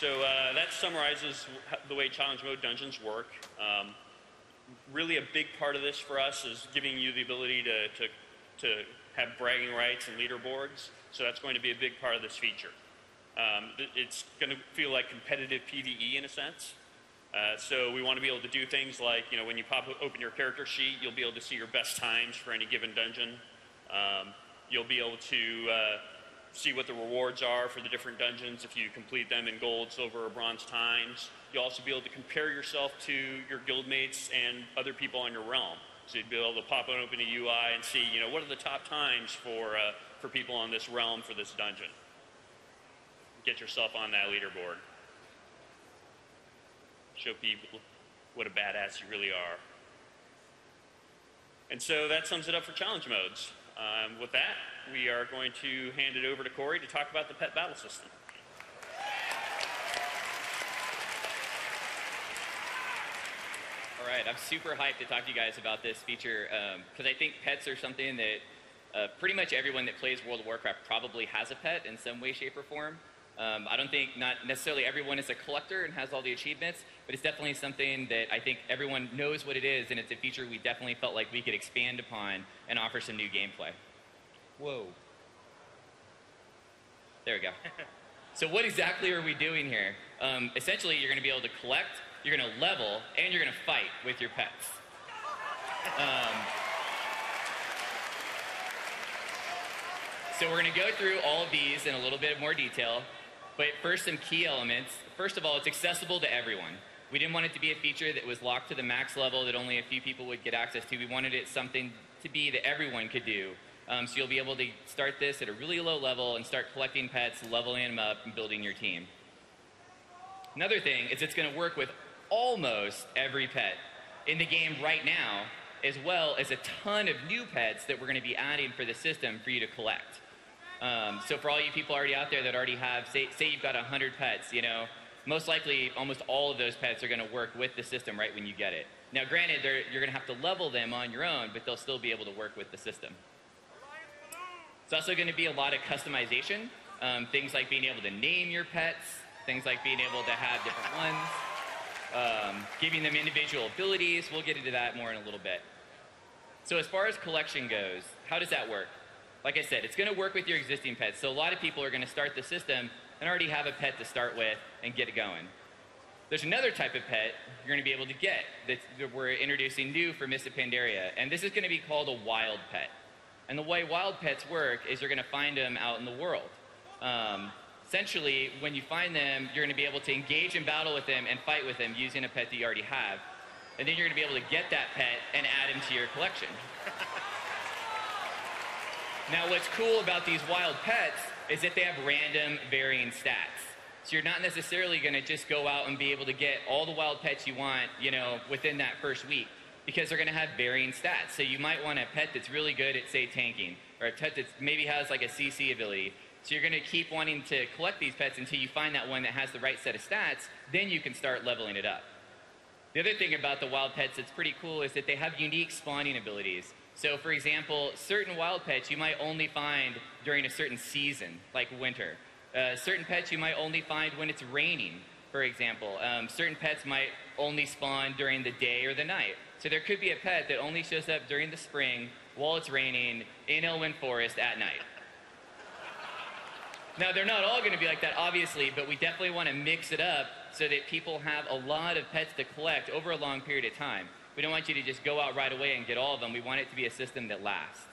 So that summarizes the way challenge mode dungeons work. Really a big part of this for us is giving you the ability to have bragging rights and leaderboards. So that's going to be a big part of this feature. It's going to feel like competitive PvE in a sense. So we want to be able to do things like, when you open your character sheet, you'll be able to see your best times for any given dungeon. You'll be able to see what the rewards are for the different dungeons if you complete them in gold, silver, or bronze times. You'll also be able to compare yourself to your guildmates and other people on your realm. So you'd be able to pop open a UI and see, what are the top times for people on this realm for this dungeon. Get yourself on that leaderboard. Show people what a badass you really are. And so that sums it up for challenge modes. With that, we are going to hand it over to Corey to talk about the pet battle system. All right, I'm super hyped to talk to you guys about this feature because I think pets are something that pretty much everyone that plays World of Warcraft probably has a pet in some way, shape, or form. I don't think not necessarily everyone is a collector and has all the achievements, but it's definitely something that I think everyone knows what it is, and it's a feature we definitely felt like we could expand upon and offer some new gameplay. Whoa. There we go. So what exactly are we doing here? Essentially, you're going to be able to collect, you're going to level, and you're going to fight with your pets. So we're going to go through all of these in a little bit more detail. But first, some key elements. First of all, it's accessible to everyone. We didn't want it to be a feature that was locked to the max level that only a few people would get access to. We wanted it something to be that everyone could do. So you'll be able to start this at a really low level and start collecting pets, leveling them up, and building your team. Another thing is it's going to work with almost every pet in the game right now, as well as a ton of new pets that we're going to be adding for the system for you to collect. So for all you people already out there that already have, say you've got 100 pets, most likely almost all of those pets are going to work with the system right when you get it. Now granted, you're going to have to level them on your own, but they'll still be able to work with the system. It's also going to be a lot of customization, things like being able to name your pets, things like being able to have different ones, giving them individual abilities. We'll get into that more in a little bit. So as far as collection goes, how does that work? Like I said, it's going to work with your existing pets. So a lot of people are going to start the system and already have a pet to start with and get it going. There's another type of pet you're going to be able to get that we're introducing new for Mists of Pandoria, and this is going to be called a wild pet. And the way wild pets work is you're going to find them out in the world. Essentially, when you find them, you're going to be able to engage in battle with them and fight with them using a pet that you already have. And then you're going to be able to get that pet and add him to your collection. Now, what's cool about these wild pets is that they have random varying stats. So you're not necessarily going to just go out and be able to get all the wild pets you want, within that first week, because they're going to have varying stats. So you might want a pet that's really good at, say, tanking, or a pet that maybe has like a CC ability. So you're going to keep wanting to collect these pets until you find that one that has the right set of stats. Then you can start leveling it up. The other thing about the wild pets that's pretty cool is that they have unique spawning abilities. So for example, certain wild pets you might only find during a certain season, like winter. Certain pets you might only find when it's raining, for example. Certain pets might only spawn during the day or the night. So there could be a pet that only shows up during the spring while it's raining in Elwyn Forest at night. Now, they're not all going to be like that, obviously, but we definitely want to mix it up so that people have a lot of pets to collect over a long period of time. We don't want you to just go out right away and get all of them. We want it to be a system that lasts.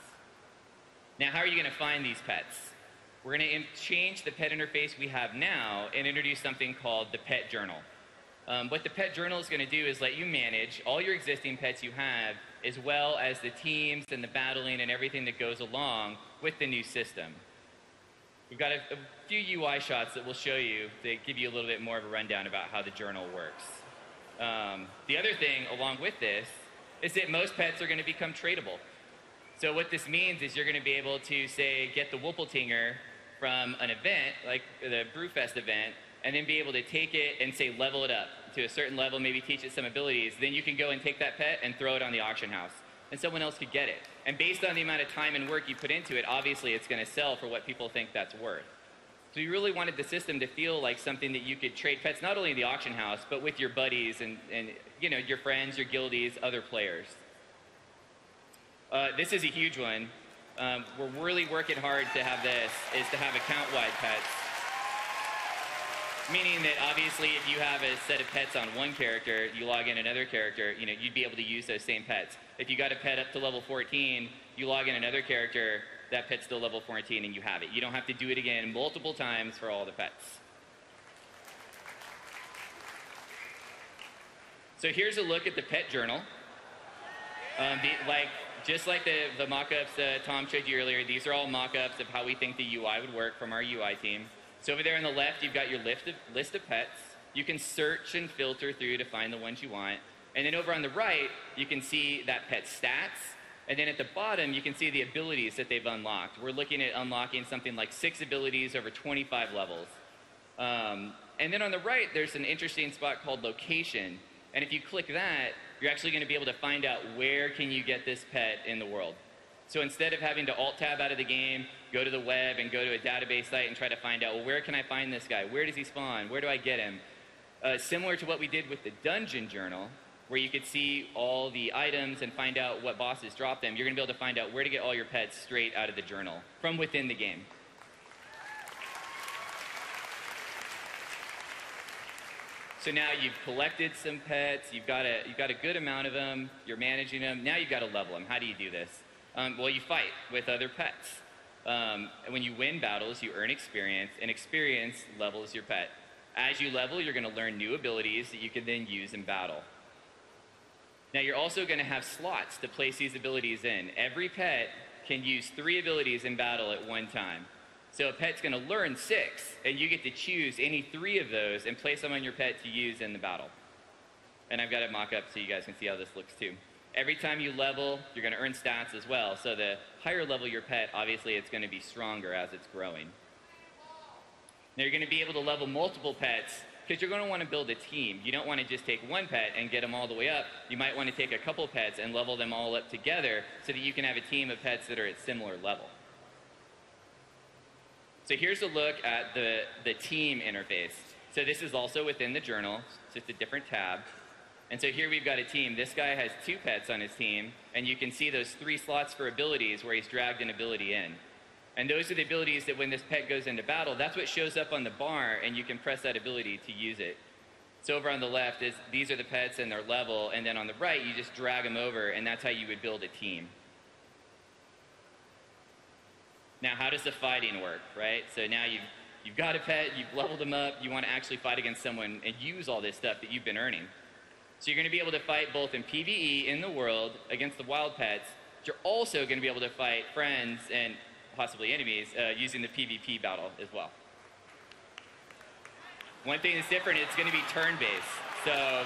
Now, how are you going to find these pets? We're going to change the pet interface we have now and introduce something called the Pet Journal. What the Pet Journal is going to do is let you manage all your existing pets you have, as well as the teams and the battling and everything that goes along with the new system. We've got a few UI shots that we'll show you that give you a little bit more of a rundown about how the journal works. The other thing along with this is that most pets are going to become tradable. So what this means is you're going to be able to, say, get the Whippletinger from an event, like the Brewfest event, and then be able to take it and, say, level it up to a certain level, maybe teach it some abilities. Then you can go and take that pet and throw it on the auction house, and someone else could get it. And based on the amount of time and work you put into it, obviously it's going to sell for what people think that's worth. So we really wanted the system to feel like something that you could trade pets not only in the auction house, but with your buddies and you know, your friends, your guildies, other players. This is a huge one. We're really working hard to have this, is to have account-wide pets. Meaning that obviously if you have a set of pets on one character, you log in another character, you know, you'd be able to use those same pets. If you got a pet up to level 14, you log in another character, that pet's still level 14 and you have it. You don't have to do it again multiple times for all the pets. So here's a look at the pet journal. Just like the mock-ups Tom showed you earlier, these are all mock-ups of how we think the UI would work from our UI team. So over there on the left, you've got your list of pets. You can search and filter through to find the ones you want. And then over on the right, you can see that pet's stats. And then at the bottom, you can see the abilities that they've unlocked. We're looking at unlocking something like 6 abilities over 25 levels. And then on the right, there's an interesting spot called location. And if you click that, you're actually going to be able to find out where can you get this pet in the world. So instead of having to alt-tab out of the game, go to the web and go to a database site and try to find out, well, where can I find this guy? Where does he spawn? Where do I get him? Similar to what we did with the dungeon journal, where you could see all the items and find out what bosses drop them, you're going to be able to find out where to get all your pets straight out of the journal from within the game. So now you've collected some pets, you've got a good amount of them, you're managing them, now you've got to level them. How do you do this? Well, you fight with other pets. And when you win battles, you earn experience, and experience levels your pet. As you level, you're going to learn new abilities that you can then use in battle. Now you're also going to have slots to place these abilities in. Every pet can use 3 abilities in battle at one time. So a pet's going to learn 6, and you get to choose any 3 of those and place them on your pet to use in the battle. And I've got it mock up so you guys can see how this looks too. Every time you level, you're going to earn stats as well. So the higher level your pet, obviously it's going to be stronger as it's growing. Now you're going to be able to level multiple pets because you're going to want to build a team. You don't want to just take one pet and get them all the way up. You might want to take a couple pets and level them all up together so that you can have a team of pets that are at similar level. So here's a look at the team interface. So this is also within the journal. It's just a different tab. And so here we've got a team. This guy has 2 pets on his team, and you can see those 3 slots for abilities where he's dragged an ability in. And those are the abilities that when this pet goes into battle, that's what shows up on the bar, and you can press that ability to use it. So over on the left, these are the pets and their level, and then on the right, you just drag them over, and that's how you would build a team. Now, how does the fighting work, right? So now you've got a pet, you've leveled them up, you want to actually fight against someone and use all this stuff that you've been earning. So you're going to be able to fight both in PvE in the world against the wild pets, but you're also going to be able to fight friends and possibly enemies using the PvP battle as well. One thing that's different, it's going to be turn-based. So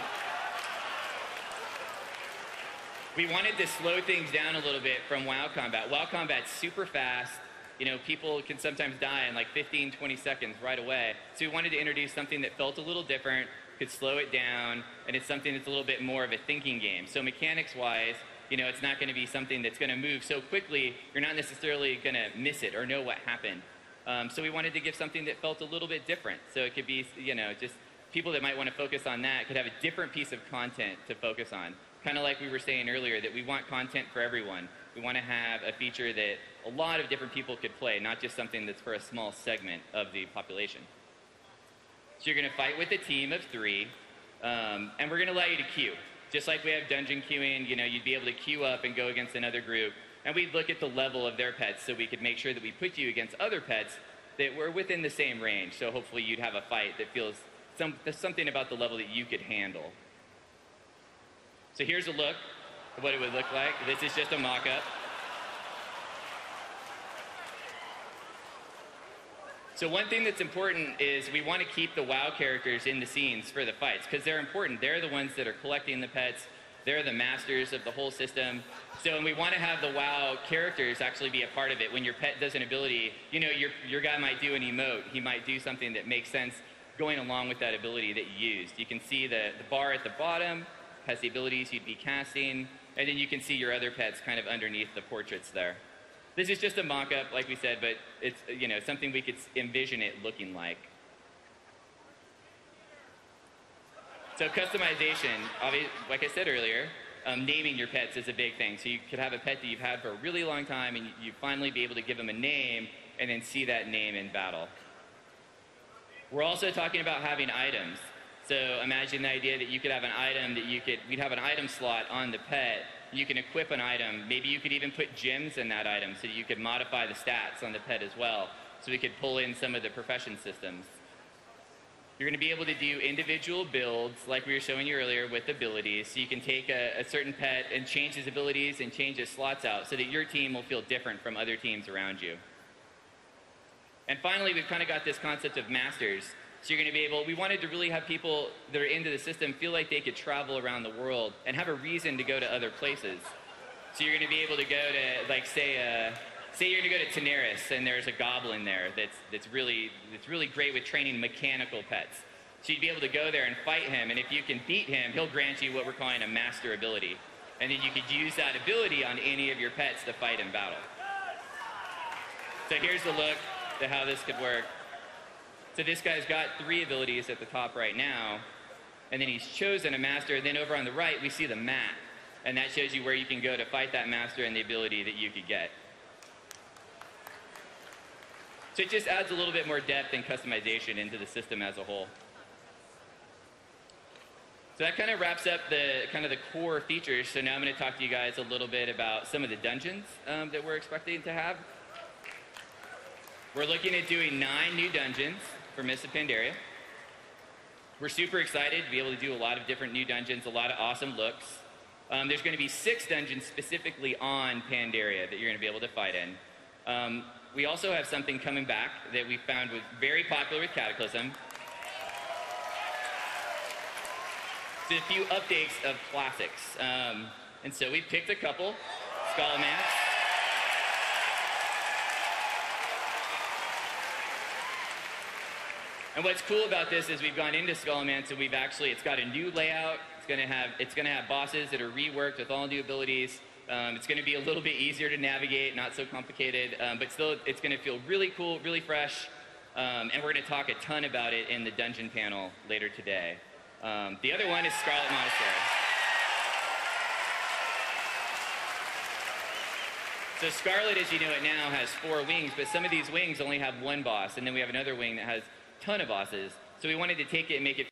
we wanted to slow things down a little bit from WoW combat. WoW combat's super fast. You know, people can sometimes die in like 15, 20 seconds right away. So we wanted to introduce something that felt a little different, could slow it down, and it's something that's a little bit more of a thinking game. So mechanics-wise, you know, it's not going to be something that's going to move so quickly, you're not necessarily going to miss it or know what happened. So we wanted to give something that felt a little bit different. So it could be, you know, just people that might want to focus on that could have a different piece of content to focus on. Kind of like we were saying earlier, that we want content for everyone. We want to have a feature that a lot of different people could play, not just something that's for a small segment of the population. So you're going to fight with a team of 3, and we're going to allow you to queue. Just like we have dungeon queuing, you know, you'd be able to queue up and go against another group, and we'd look at the level of their pets so we could make sure that we put you against other pets that were within the same range. So hopefully you'd have a fight that feels there's something about the level that you could handle. So here's a look at what it would look like. This is just a mock-up. So one thing that's important is we want to keep the WoW characters in the scenes for the fights because they're important. They're the ones that are collecting the pets. They're the masters of the whole system. So and we want to have the WoW characters actually be a part of it. When your pet does an ability, you know, your guy might do an emote. He might do something that makes sense going along with that ability that you used. You can see the bar at the bottom has the abilities you'd be casting, and then you can see your other pets kind of underneath the portraits there. This is just a mock-up, like we said, but it's something we could envision it looking like. So customization, like I said earlier, naming your pets is a big thing. So you could have a pet that you've had for a really long time, and you finally be able to give them a name and then see that name in battle. We're also talking about having items. So imagine the idea that you could have an item that we'd have an item slot on the pet. You can equip an item. Maybe you could even put gems in that item so that you could modify the stats on the pet as well. So we could pull in some of the profession systems. You're going to be able to do individual builds like we were showing you earlier with abilities. So you can take a certain pet and change his abilities and change his slots out so that your team will feel different from other teams around you. And finally, we've kind of got this concept of masters. So you're going to be able, we wanted to really have people that are into the system feel like they could travel around the world and have a reason to go to other places. So you're going to be able to go to, like, say you're going to go to Daenerys and there's a goblin there that's really great with training mechanical pets. So you'd be able to go there and fight him, and if you can beat him, he'll grant you what we're calling a master ability. And then you could use that ability on any of your pets to fight in battle. So here's the look to how this could work. So this guy's got 3 abilities at the top right now, and then he's chosen a master, and then over on the right we see the map, and that shows you where you can go to fight that master and the ability that you could get. So it just adds a little bit more depth and customization into the system as a whole. So that kind of wraps up the core features. So now I'm going to talk to you guys a little bit about some of the dungeons that we're expecting to have. We're looking at doing 9 new dungeons for Mists of Pandaria. We're super excited to be able to do a lot of different new dungeons, a lot of awesome looks. There's going to be 6 dungeons specifically on Pandaria that you're going to be able to fight in. We also have something coming back that we found was very popular with Cataclysm. It's a few updates of classics. And so we picked a couple. Skullmance. And what's cool about this is we've gone into Skullmance and it's got a new layout. It's gonna have bosses that are reworked with all new abilities. It's gonna be a little bit easier to navigate, not so complicated, but still it's gonna feel really cool, really fresh. And we're gonna talk a ton about it in the dungeon panel later today. The other one is Scarlet Monastery. So Scarlet, as you know it now, has 4 wings, but some of these wings only have 1 boss, and then we have another wing that has a ton of bosses. So we wanted to take it and make it